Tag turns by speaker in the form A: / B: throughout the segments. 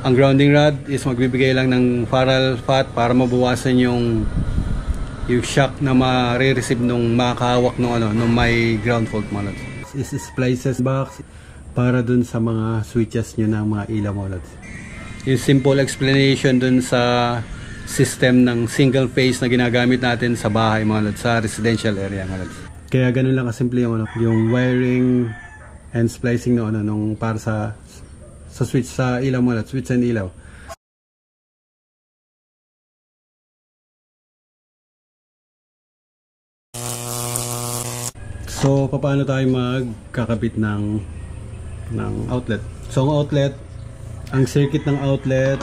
A: Ang grounding rod is magbibigay lang ng Farrell fat para mabawasan yung shock na ma-receive nung makakahawak nung may ground fault mga lods. Is splices box para dun sa mga switches nyo ng mga ilaw mga lods. Yung simple explanation dun sa system ng single phase na ginagamit natin sa bahay mga lods, sa residential area mga lods. Kaya ganun lang kasimple yung wiring and splicing nung para sa switch sa ilaw mga lods, switch and ilaw. So paano tayo magkakabit ng outlet? So ang outlet, ang circuit ng outlet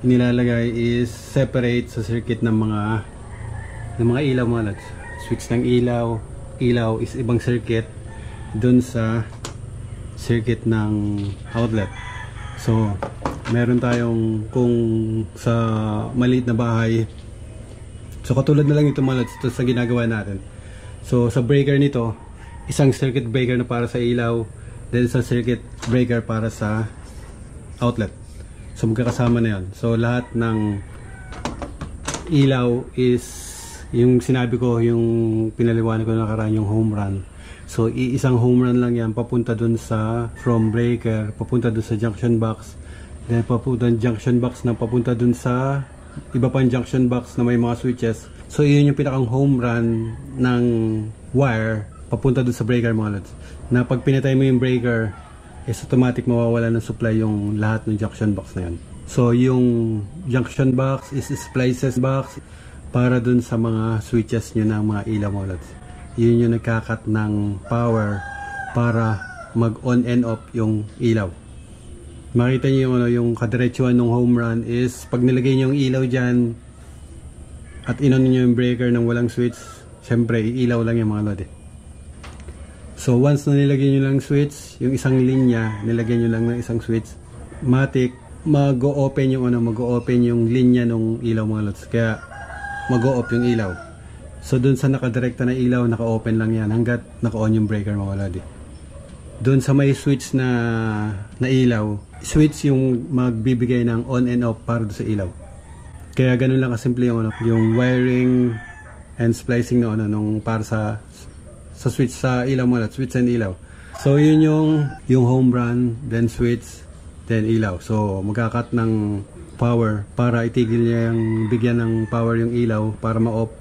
A: nilalagay is separate sa circuit ng mga ilaw mga lods. Switch ng ilaw is ibang circuit dun sa circuit ng outlet. So meron tayong, kung sa maliit na bahay, so katulad na lang ito mga lods, ito sa ginagawa natin. So sa breaker nito, isang circuit breaker na para sa ilaw, then isang circuit breaker para sa outlet. So magkakasama na yan. So lahat ng ilaw is yung sinabi ko, yung pinaliwanag ko na nakaraan, yung home run. So iisang home run lang yan papunta dun sa from breaker, papunta dun sa junction box, then papunta junction box na papunta dun sa iba pang junction box na may mga switches. So yun yung pinakang home run ng wire papunta dun sa breaker mga lods, na pag pinatay mo yung breaker is automatic mawawala ng supply yung lahat ng junction box na yun. So yung junction box is splices box para dun sa mga switches nyo ng mga ilaw mga lods. Yun yung nagkakat ng power para mag on and off yung ilaw. Makita nyo yung kadiretsuhan ng home run is pag nilagay nyo yung ilaw dyan at inon nyo yung breaker ng walang switch, syempre ilaw lang yung mga lodi. So once na nilagay nyo lang switch, yung isang linya nilagay nyo lang ng isang switch, matik mag-o-open yung linya ng ilaw mga lods, kaya mag-o-off yung ilaw. So dun sa nakadirekta na ilaw, naka-open lang yan hanggat naka-on yung breaker mga lodi. Dun sa may switch na ilaw, switch yung magbibigay ng on and off para sa ilaw. Kaya ganun lang kasimple yung wiring and splicing nung para sa switch sa ilaw mga lods, switch and ilaw. So yun yung home run, then switch, then ilaw. So magkakat ng power para itigil niya yung bigyan ng power yung ilaw para ma-off.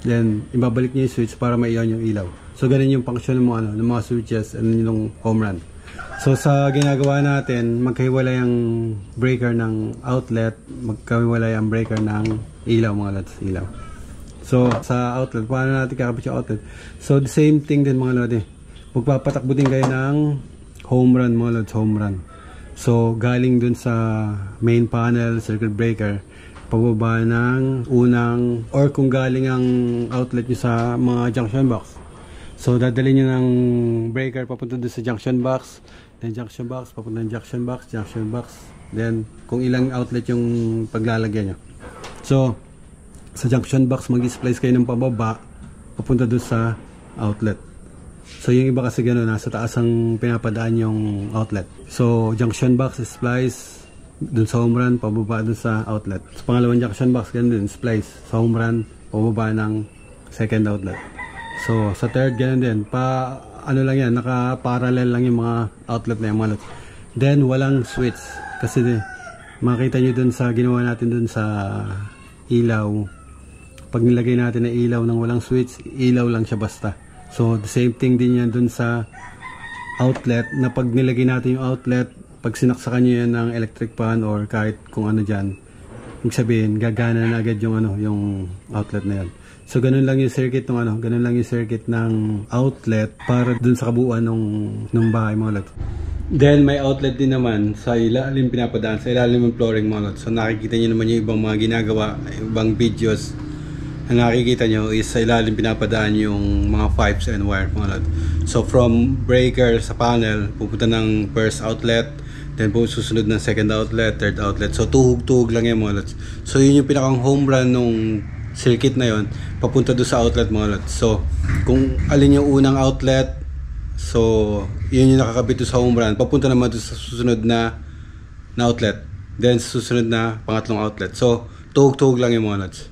A: Then ibabalik niya yung switch para ma-on yung ilaw. So ganun yung function ng mga switches and yung home run. So sa ginagawa natin, magkahiwalay ang breaker ng outlet, magkahiwalay ang breaker ng ilaw mga lods, ilaw. So sa outlet, paano natin kakabit yung outlet? So the same thing din mga lods. Magpapatakbo din kayo ng home run mga lods, home run. So galing dun sa main panel, circuit breaker, pababa ng unang, or kung galing ang outlet nyo sa mga junction box, so dadalhin nyo ng breaker papunta doon sa junction box, then junction box, papunta ng junction box, then kung ilang outlet yung paglalagyan nyo. So sa junction box mag-splice kayo ng pababa papunta doon sa outlet. So yung iba kasi gano'n, nasa taas ang pinapadaan yung outlet. So junction box splice dun sa home run, pababa dun sa outlet. Sa pangalawang junction box, ganun din, splice sa home run, pababa ng second outlet. So sa third, ganun din, ano lang yan, naka-parallel lang yung mga outlet na yung mga outlet. Then walang switch, kasi makita nyo dun sa ginawa natin dun sa ilaw, pag nilagay natin na ilaw ng walang switch, ilaw lang siya basta. So the same thing din yan dun sa outlet, na pag nilagay natin yung outlet, pag sinaksakan nyo yan ng electric fan or kahit kung ano dyan, ibig sabihin gagana na agad yung yung outlet na yan. So ganun lang yung circuit ganun lang yung circuit ng outlet para dun sa kabuuan ng bahay mga lods. Then may outlet din naman sa ilalim, pinapadaan sa ilalim ng flooring mga lods. So nakikita nyo naman yung ibang mga ginagawa, ibang videos na nakikita nyo is sa ilalim pinapadaan yung mga pipes and wire mga lods. So from breaker sa panel, pupunta ng first outlet, then po susunod ng second outlet, third outlet. So tuhog-tuhog lang yan mga lods. So yun yung pinakang home run nung circuit na yon, papunta doon sa outlet mga lods. So kung alin yung unang outlet, so yun yung nakakabit doon sa home run, papunta naman doon sa susunod na outlet. Then susunod na pangatlong outlet. So tuhog-tuhog lang yung mga lods.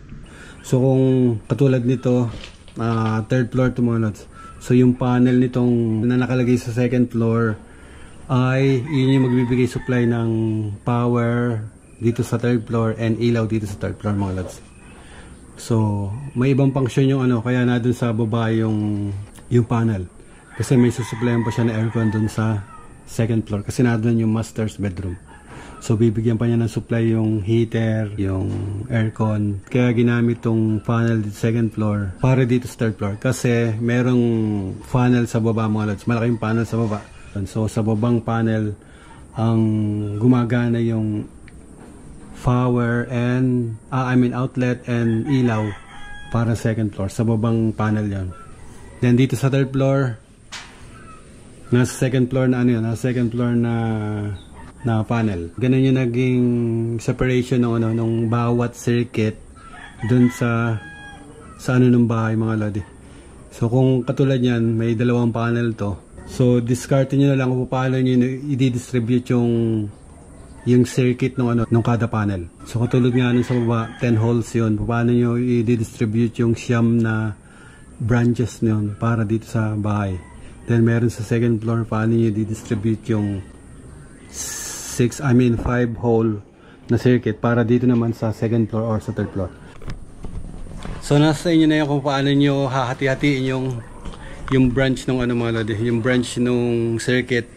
A: So kung katulad nito, third floor to mga lods. So yung panel nitong na nakalagay sa second floor ay yun yung magbibigay supply ng power dito sa third floor and ilaw dito sa third floor mga lods. So may ibang function yung kaya na dun sa baba yung panel. Kasi may susuplayan pa siya na aircon dun sa second floor kasi na dun yung master's bedroom. So bibigyan pa niya ng supply yung heater, yung aircon. Kaya ginamit tong funnel dito second floor para dito sa third floor. Kasi merong funnel sa baba mga lods. Malaking funnel sa baba. So sa babang panel ang gumagana yung power and outlet and ilaw para second floor. Sa babang panel yon. Then dito sa third floor, nasa second floor na nasa second floor na panel. Ganun yung naging separation ng bawat circuit dun sa ng bahay mga lodi. So kung katulad yan, may dalawang panel to. So discard nyo na lang kung paano nyo i-distribute yung circuit ng kada panel. So katulad nga nun sa baba, 10 holes yun. Paano nyo i-distribute yung siyam na branches yun para dito sa bahay. Then meron sa second floor, paano nyo i-distribute yung 5 hole na circuit para dito naman sa second floor or sa third floor. So nasa inyo na yun kung paano nyo hahati-hatiin yung branch ng mga lodi, yung branch ng circuit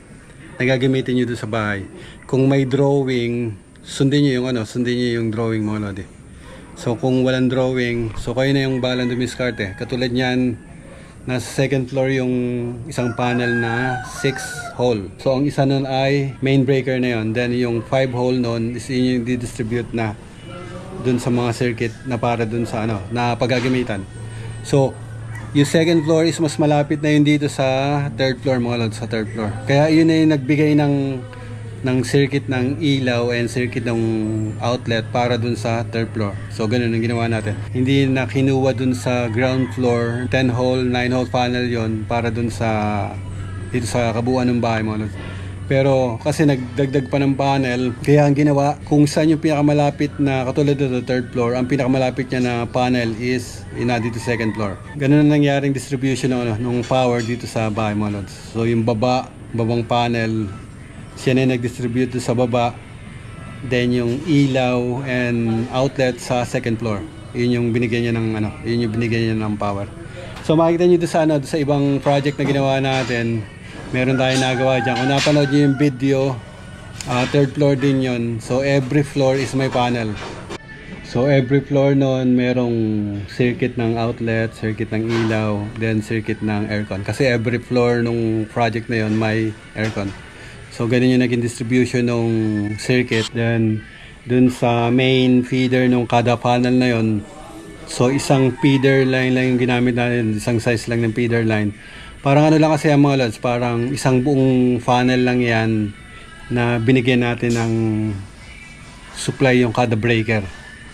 A: na gagamitin nyo doon sa bahay. Kung may drawing, sundin nyo yung drawing mga lodi. So kung walang drawing, so kayo na yung balang dumiskarte. Katulad niyan, nasa second floor yung isang panel na 6 hole. So ang isa nun ay main breaker na yon. Then yung 5 hole nun is yung di-distribute na dun sa mga circuit na para dun sa na paggagamitan. So yung second floor is mas malapit na yun dito sa third floor mga lods, sa third floor. Kaya yun na yung nagbigay ng circuit ng ilaw and circuit ng outlet para dun sa third floor. So ganun ang ginawa natin. Hindi na kinuha dun sa ground floor, 10 hole, 9 hole panel yon para dun dito sa kabuuan ng bahay mga lods. Pero kasi nagdagdag pa ng panel, kaya ang ginawa, kung saan yung pinakamalapit na, katulad dito third floor, ang pinakamalapit niya na panel is dito second floor. Ganun ang nangyaring distribution ng power dito sa bahay mga lods. So yung babang panel, siya na nag-distribute sa baba. Then yung ilaw and outlet sa second floor. Yun yung binigyan niya ng power. So makikita niyo sa sa ibang project na ginawa natin, meron tayong nagawa diyan. Kung napanood niyo yung video, third floor din yun. So every floor is may panel. So every floor noon merong circuit ng outlet, circuit ng ilaw, then circuit ng aircon. Kasi every floor nung project na yon may aircon. So ganun yung naging distribution ng circuit. Then dun sa main feeder ng kada panel na yon, so isang feeder line lang yung ginamit natin, isang size lang ng feeder line. Parang lang kasi ang mga lods, parang isang buong funnel lang yan na binigyan natin ng supply yung kada breaker.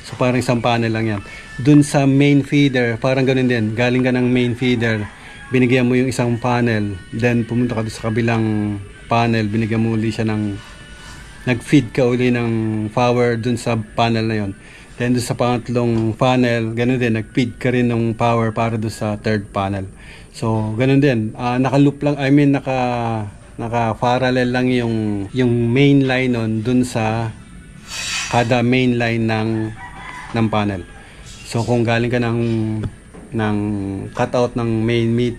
A: So parang isang panel lang yan. Dun sa main feeder, parang ganun din. Galing ka ng main feeder, binigyan mo yung isang panel, then pumunta ka sa kabilang panel, binigyan mo uli siya nag-feed ka uli ng power dun sa panel na yon. Then dun sa pangatlong panel, ganun din, nag-feed ka rin ng power para dun sa third panel. So ganun din, naka-loop lang, naka-parallel lang yung main line nun dun sa kada main line ng panel. So kung galing ka ng cutout ng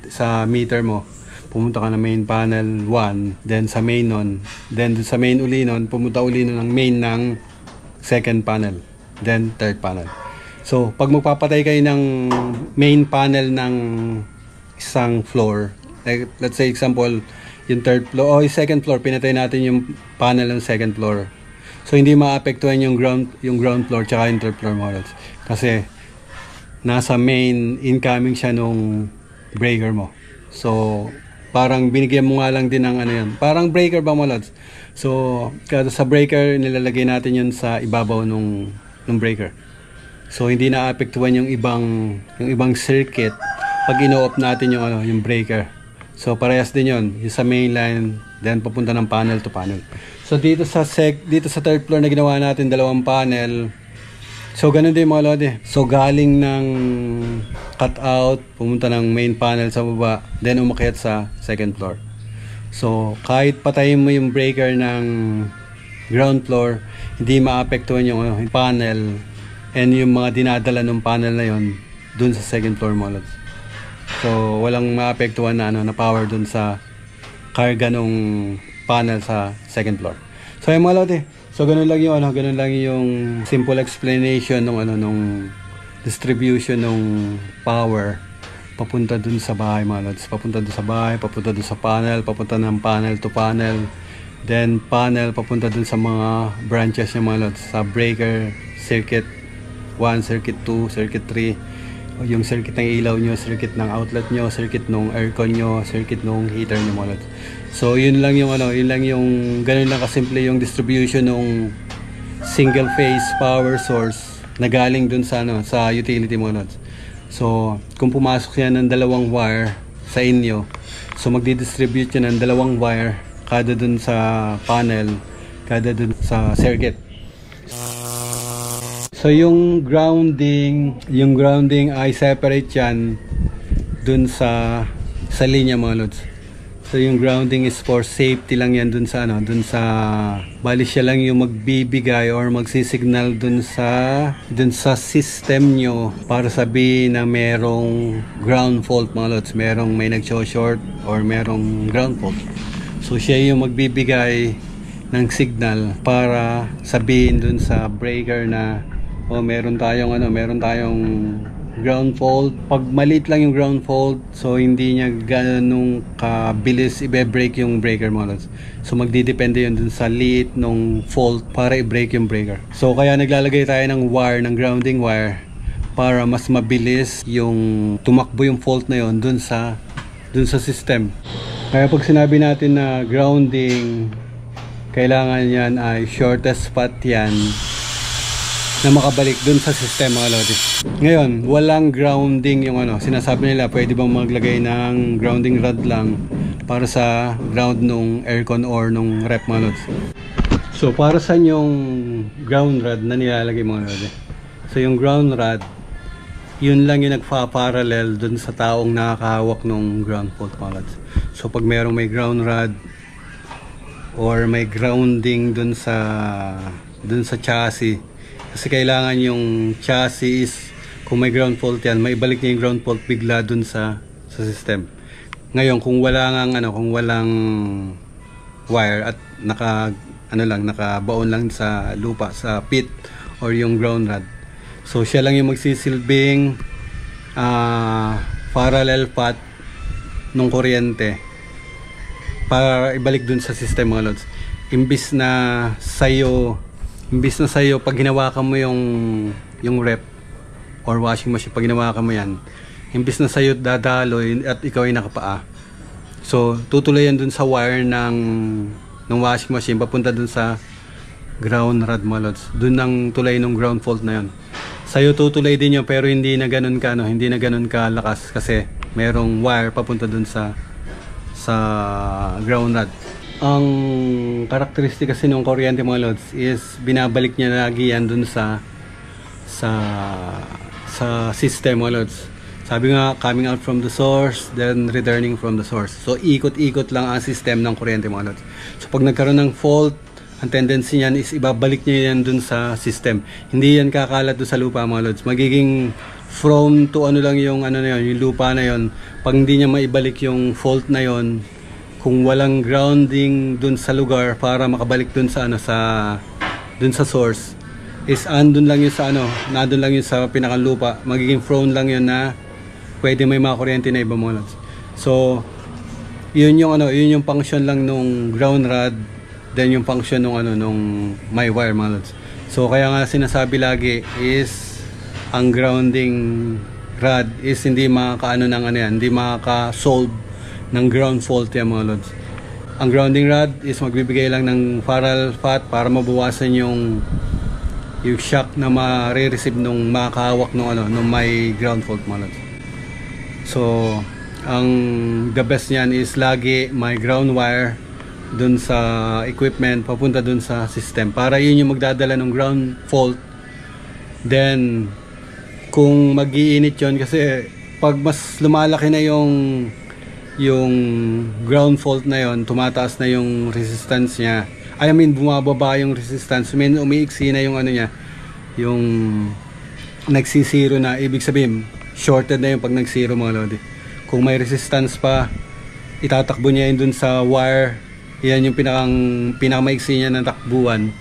A: sa meter mo, pumunta ka na main panel 1, then sa main nun, then sa main uli nun, pumunta uli nun ng main ng second panel, then third panel. So pag magpapatay kayo ng main panel ng isang floor, like, let's say example, yung third floor o yung second floor, pinatay natin yung panel ng second floor. So hindi maapektuhan yung ground floor tsaka yung third floor models. Kasi nasa main incoming siya nung breaker mo. So parang binigyan mo nga lang din ng yan. Parang breaker ba mo lods? So kada sa breaker nilalagay natin yun sa ibabaw nung breaker. So hindi naapektuhan yung ibang circuit pag ino-off natin yung breaker. So parehas din yun. Yung sa main line then papunta ng panel to panel. So dito sa third floor na ginawa natin, dalawang panel. So ganun din mga lodi. So galing ng cutout, pumunta ng main panel sa baba, then umakyat sa second floor. So kahit patayin mo yung breaker ng ground floor, hindi maapektuhan yung panel and yung mga dinadala ng panel na yon dun sa second floor mga lods. So walang maapektuhan na na power dun sa karga nung panel sa second floor. So yung mga lodi, so ganun lang yung simple explanation nung distribution ng power papunta dun sa bahay mga lods. Papunta dun sa bahay, papunta dun sa panel, papunta ng panel to panel, then panel papunta dun sa mga branches ng mga lods, sa breaker, circuit 1, circuit 2, circuit 3, yung circuit ng ilaw nyo, circuit ng outlet nyo, circuit ng aircon nyo, circuit ng heater nyo mga lods. So yun lang yung ganun lang kasimple yung distribution ng single phase power source na galing dun sa sa utility mga lods. So kung pumasok yan ng dalawang wire sa inyo, so magdi-distribute yan ng dalawang wire, kada dun sa panel, kada dun sa circuit. So yung grounding ay separate yan dun sa linya mga lods. So yung grounding is for safety lang yan dun sa bali siya lang yung magbibigay or magsisignal dun sa system nyo para sabihin na merong ground fault mga lods, may nag-short or merong ground fault. So siya yung magbibigay ng signal para sabihin dun sa breaker na meron tayong ground fault. Pag maliit lang yung ground fault, so hindi niya ganong kabilis i-break yung breaker mga lods. So magdidepende yun dun sa liit nung fault para i-break yung breaker. So kaya naglalagay tayo ng wire, ng grounding wire, para mas mabilis yung tumakbo yung fault na yun dun sa system. Kaya pag sinabi natin na grounding, kailangan yan ay shortest path yan na makabalik dun sa system mga lodi. Ngayon, walang grounding yung sinasabi nila, pwede bang maglagay ng grounding rod lang para sa ground nung aircon or nung rep mga lods. So para sa yung ground rod na nilalagay mga lodi. So yung ground rod, yun lang yung nagpa-parallel dun sa taong nakakahawak nung ground fault mga lods. So pag may ground rod or may grounding dun sa chassis, kasi kailangan yung chassis, kung may ground fault yan, maibalik niya yung ground fault bigla dun sa system. Ngayon, kung walang wire at nakabaon lang sa lupa, sa pit or yung ground rod, so siya lang yung magsisilbing parallel path ng kuryente para ibalik dun sa system mga lods. Imbis na sa'yo pag hinawakan mo yung rep or washing machine, pag hinawakan mo yan, imbis na sa'yo dadaloy at ikaw ay nakapaa, so tutuloy yan dun sa wire ng washing machine papunta dun sa ground rod mga lods. Dun ang tulay ng ground fault na yun. Sa'yo tutuloy din yun pero hindi na ganun ka lakas kasi merong wire papunta dun sa ground rod. Ang karakteristik kasi ng kuryente mga lods is binabalik niya lagi yan dun sa system mga lods. Sabi nga, coming out from the source, then returning from the source. So ikot-ikot lang ang system ng kuryente mga lods. So pag nagkaroon ng fault, ang tendency niyan is ibabalik niya yan dun sa system. Hindi yan kakalat dun sa lupa mga lods. Magiging from to yung lupa na yon. Pag hindi niya maibalik yung fault na yon, kung walang grounding dun sa lugar para makabalik dun sa source, is andun lang yun nandun lang yun sa pinakang lupa, magiging prone lang yun na pwede may mga kuryente na iba mga lods. So yun yung function lang nung ground rod, then yung function nung my wire mga lods. So kaya nga sinasabi lagi is ang grounding rod is hindi hindi makaka-solve ng ground fault yan mga lods. Ang grounding rod is magbibigay lang ng parallel path para mabawasan yung shock na ma-receive nung makakahawak nung may ground fault mga lods. So ang the best niyan is lagi may ground wire dun sa equipment papunta dun sa system, para yun yung magdadala ng ground fault. Then kung mag-iinit yun, kasi pag mas lumalaki na yung ground fault na yon, tumataas na yung resistance niya. I mean, bumababa yung resistance. Umiiksi na yung ano niya, yung nagsisiro na. Ibig sabihin, shorted na yung pag nagsiro, mga lodi. Kung may resistance pa, itatakbo niya yun dun sa wire. Yan yung pinakamaiksi niya ng takbuhan.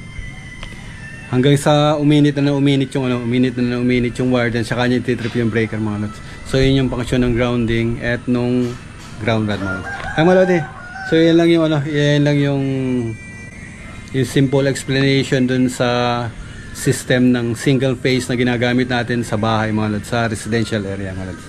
A: Hanggang sa uminit na uminit yung wire, then saka niya ititrip yung breaker, mga lods. So yun yung function ng grounding at nung ground rod, mga lods. Ay, mga lodi, so yan lang yung yung simple explanation dun sa system ng single phase na ginagamit natin sa bahay, mga lods, sa residential area, mga lods.